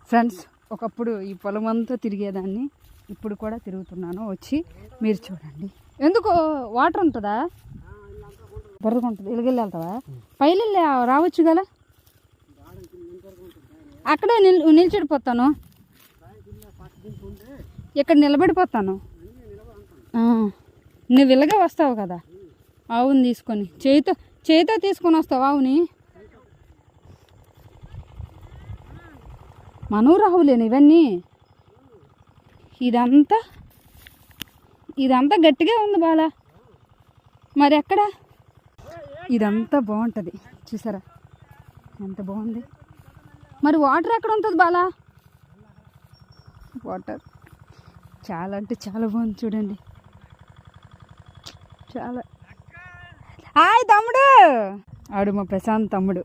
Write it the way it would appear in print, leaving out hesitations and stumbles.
Friends, ఒకప్పుడు ఈ పొలం అంతా తిరిగేదాన్ని, ఇప్పుడు కూడా తిరుగుతున్నాను. వచ్చి మీరు చూడండి. ఎందుకు వాటర్ ఉంటుందా? బురదగా ఉంటుంది. ఇలాగెళ్ళి వెళ్తావా? పైలు రావచ్చు కదా, అక్కడే నిల్చడిపోతాను, ఇక్కడ నిలబడిపోతాను. నువ్వు ఇలాగే వస్తావు కదా ఆవుని తీసుకొని, చేతితో తీసుకొని వస్తావు ఆవుని. మనూరు ఆవులేను ఇవన్నీ. ఇదంతా గట్టిగా ఉంది బాలా. మరి ఎక్కడ? ఇదంతా బాగుంటుంది చూసారా, ఎంత బాగుంది. మరి వాటర్ ఎక్కడ ఉంటుంది బాలా? వాటర్ చాలా అంటే చాలా బాగుంది చూడండి. చాలా. హాయ్ తమ్ముడు. ఆడు మా ప్రశాంత్ తమ్ముడు.